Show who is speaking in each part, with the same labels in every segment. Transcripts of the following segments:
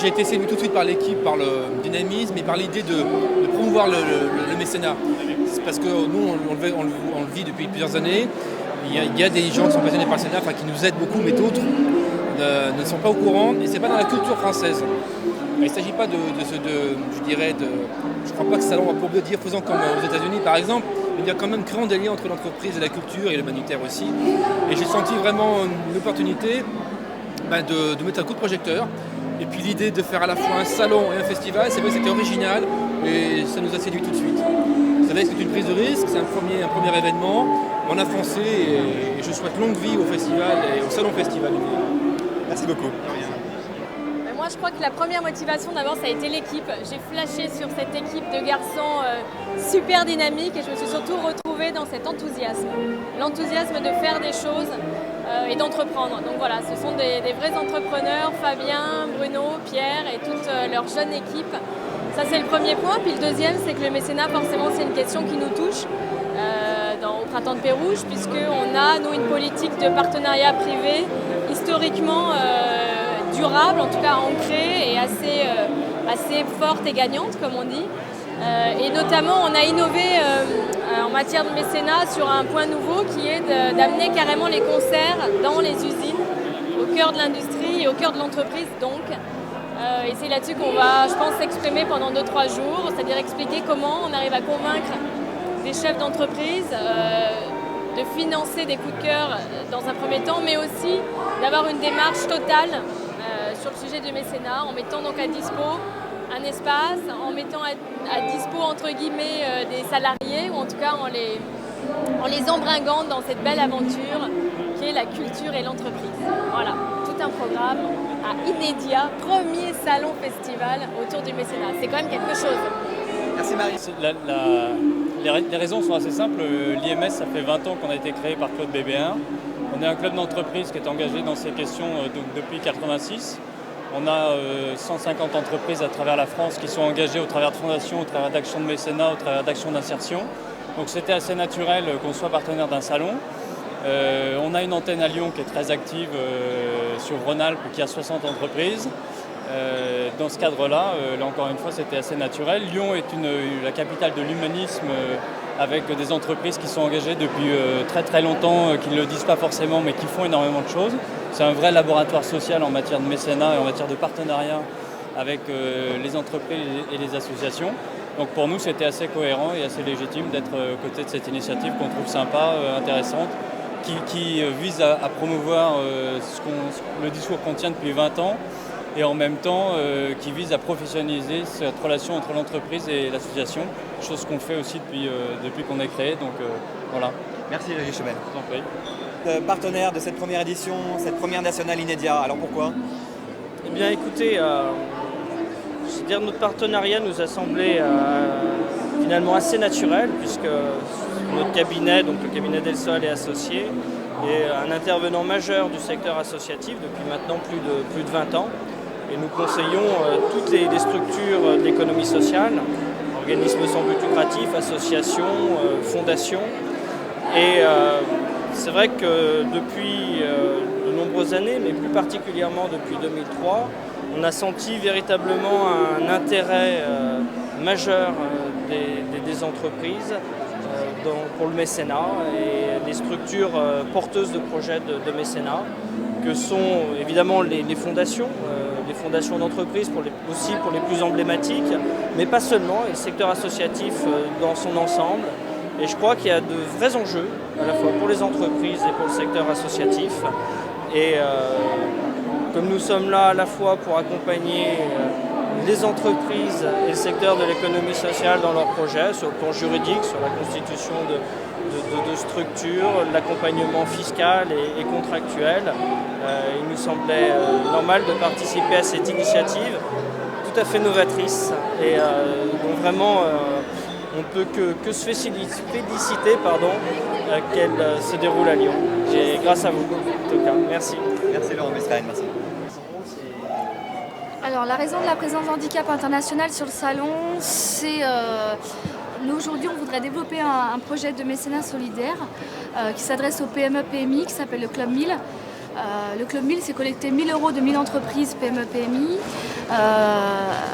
Speaker 1: j'ai été séduit tout de suite par l'équipe, par le dynamisme et par l'idée de promouvoir le mécénat. C'est parce que nous, on le vit depuis plusieurs années. Il y a des gens qui sont passionnés par le mécénat, qui nous aident beaucoup, mais d'autres ne sont pas au courant. Et c'est pas dans la culture française. Il ne s'agit pas je ne crois pas que ce salon a pour but de dire faisant comme aux États-Unis par exemple, mais il y a quand même créant des liens entre l'entreprise et la culture et l'humanitaire aussi. Et j'ai senti vraiment une opportunité de mettre un coup de projecteur. Et puis l'idée de faire à la fois un salon et un festival, c'est vrai que c'était original et ça nous a séduit tout de suite. Vous savez que c'est une prise de risque, c'est un premier événement. On a foncé et je souhaite longue vie au festival et au salon festival.
Speaker 2: Merci beaucoup.
Speaker 3: Moi, je crois que la première motivation, d'abord, ça a été l'équipe. J'ai flashé sur cette équipe de garçons super dynamiques et je me suis surtout retrouvée dans cet enthousiasme. L'enthousiasme de faire des choses et d'entreprendre. Donc voilà, ce sont des vrais entrepreneurs, Fabien, Bruno, Pierre et toute leur jeune équipe. Ça, c'est le premier point. Puis le deuxième, c'est que le mécénat, forcément, c'est une question qui nous touche au Printemps de Pérouge, puisqu'on a, nous, une politique de partenariat privé historiquement durable, en tout cas ancrée et assez forte et gagnante, comme on dit. Et notamment, on a innové en matière de mécénat sur un point nouveau qui est d'amener carrément les concerts dans les usines, au cœur de l'industrie et au cœur de l'entreprise. Donc, et c'est là-dessus qu'on va, je pense, s'exprimer pendant 2-3 jours, c'est-à-dire expliquer comment on arrive à convaincre des chefs d'entreprise de financer des coups de cœur dans un premier temps, mais aussi d'avoir une démarche totale sur le sujet du mécénat, en mettant donc à dispo un espace, en mettant à dispo entre guillemets des salariés, ou en tout cas en les embringuant dans cette belle aventure qui est la culture et l'entreprise. Voilà, tout un programme à Inédia, premier salon festival autour du mécénat. C'est quand même quelque chose.
Speaker 2: Merci Marie.
Speaker 4: Les raisons sont assez simples. L'IMS, ça fait 20 ans qu'on a été créé par Claude Bébéin. On est un club d'entreprise qui est engagé dans ces questions depuis 1986. On a 150 entreprises à travers la France qui sont engagées au travers de fondations, au travers d'actions de mécénat, au travers d'actions d'insertion. Donc c'était assez naturel qu'on soit partenaire d'un salon. On a une antenne à Lyon qui est très active sur Rhône-Alpes, qui a 60 entreprises. Dans ce cadre-là, là encore une fois, c'était assez naturel. Lyon est la capitale de l'humanisme avec des entreprises qui sont engagées depuis très très longtemps, qui ne le disent pas forcément, mais qui font énormément de choses. C'est un vrai laboratoire social en matière de mécénat et en matière de partenariat avec les entreprises et les associations. Donc pour nous, c'était assez cohérent et assez légitime d'être aux côtés de cette initiative qu'on trouve sympa, intéressante, qui vise à promouvoir le discours qu'on tient depuis 20 ans et en même temps qui vise à professionnaliser cette relation entre l'entreprise et l'association, chose qu'on fait aussi depuis qu'on est créé. Donc voilà.
Speaker 2: Merci Régis Chemel.
Speaker 4: Je vous en prie.
Speaker 2: Partenaire de cette première édition, cette première nationale Inédia. Alors pourquoi ?
Speaker 5: Eh bien écoutez, c'est-à-dire notre partenariat nous a semblé finalement assez naturel, puisque notre cabinet, donc le cabinet Del Sol et Associés, est un intervenant majeur du secteur associatif depuis maintenant plus de 20 ans. Et nous conseillons toutes les structures de l'économie sociale, organismes sans but lucratif, associations, fondations. Et c'est vrai que depuis de nombreuses années, mais plus particulièrement depuis 2003, on a senti véritablement un intérêt majeur des entreprises pour le mécénat et des structures porteuses de projets de mécénat, que sont évidemment les fondations d'entreprises aussi pour les plus emblématiques, mais pas seulement, et le secteur associatif dans son ensemble. Et je crois qu'il y a de vrais enjeux, à la fois pour les entreprises et pour le secteur associatif. Et comme nous sommes là à la fois pour accompagner les entreprises et le secteur de l'économie sociale dans leurs projets, sur le plan juridique, sur la constitution de structures, l'accompagnement fiscal et contractuel, il nous semblait normal de participer à cette initiative tout à fait novatrice. Et donc vraiment, on ne peut que se féliciter qu'elle se déroule à Lyon. Et grâce à vous, en tout cas. Merci.
Speaker 2: Merci Laurent Mestrein, merci.
Speaker 6: Alors la raison de la présence handicap international sur le salon, c'est nous aujourd'hui on voudrait développer un projet de mécénat solidaire qui s'adresse aux PME PMI, qui s'appelle le Club 1000. Le Club 1000, c'est collecter 1 000 € de 1000 entreprises PME-PMI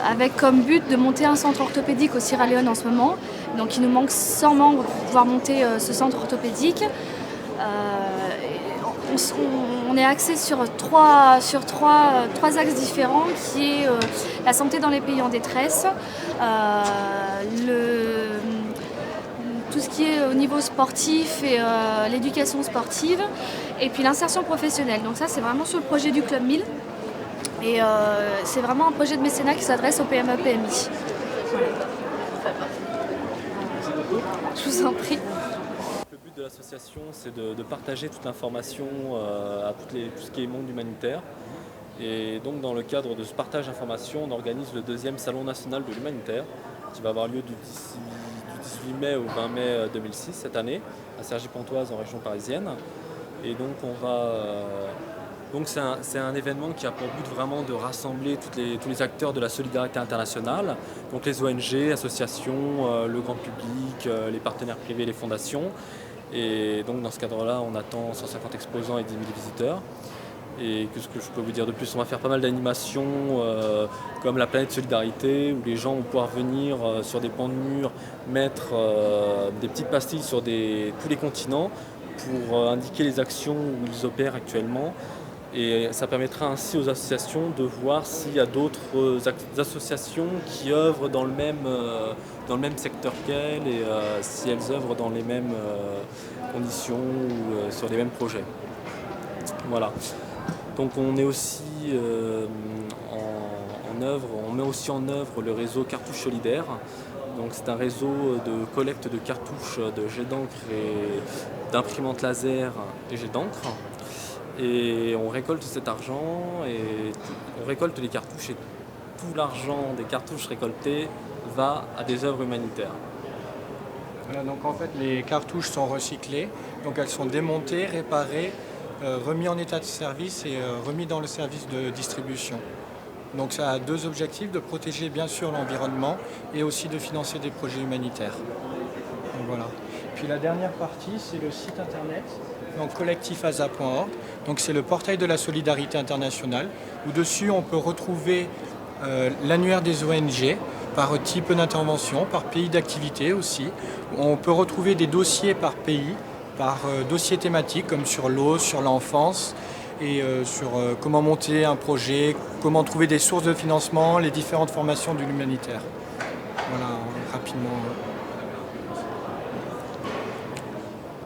Speaker 6: avec comme but de monter un centre orthopédique au Sierra Leone en ce moment. Donc il nous manque 100 membres pour pouvoir monter ce centre orthopédique. On est axé sur trois axes différents, qui est la santé dans les pays en détresse, tout ce qui est au niveau sportif et l'éducation sportive, et puis l'insertion professionnelle. Donc ça, c'est vraiment sur le projet du Club 1000. Et c'est vraiment un projet de mécénat qui s'adresse aux PME-PMI. Voilà. Je vous en prie.
Speaker 7: Le but de l'association, c'est de partager toute l'information à tout ce qui est monde humanitaire. Et donc dans le cadre de ce partage d'informations, on organise le 2e Salon national de l'humanitaire qui va avoir lieu du 18 mai au 20 mai 2006 cette année à Cergy-Pontoise en région parisienne. Et donc c'est un événement qui a pour but vraiment de rassembler tous les acteurs de la solidarité internationale, donc les ONG, associations, le grand public, les partenaires privés, les fondations. Et donc dans ce cadre-là, on attend 150 exposants et 10 000 visiteurs. Et qu'est-ce que je peux vous dire de plus? On va faire pas mal d'animations comme la planète solidarité, où les gens vont pouvoir venir sur des pans de murs mettre des petites pastilles sur tous les continents pour indiquer les actions où ils opèrent actuellement. Et ça permettra ainsi aux associations de voir s'il y a d'autres associations qui œuvrent dans le même secteur qu'elles et si elles œuvrent dans les mêmes conditions ou sur les mêmes projets. Voilà. Donc on est aussi on met aussi en œuvre le réseau Cartouche Solidaire. Donc c'est un réseau de collecte de cartouches de jet d'encre et d'imprimantes laser et jet d'encre. Et on récolte cet argent et on récolte les cartouches et tout l'argent des cartouches récoltées va à des œuvres humanitaires.
Speaker 8: Voilà, donc en fait les cartouches sont recyclées, donc elles sont démontées, réparées, remises en état de service et remises dans le service de distribution. Donc ça a 2 objectifs, de protéger bien sûr l'environnement et aussi de financer des projets humanitaires. Donc voilà. Puis la dernière partie, c'est le site internet, donc collectifasa.org. Donc c'est le portail de la solidarité internationale, où dessus on peut retrouver l'annuaire des ONG par type d'intervention, par pays d'activité aussi. On peut retrouver des dossiers par pays, par dossier thématique, comme sur l'eau, sur l'enfance, et sur comment monter un projet, comment trouver des sources de financement, les différentes formations de l'humanitaire. Voilà, rapidement.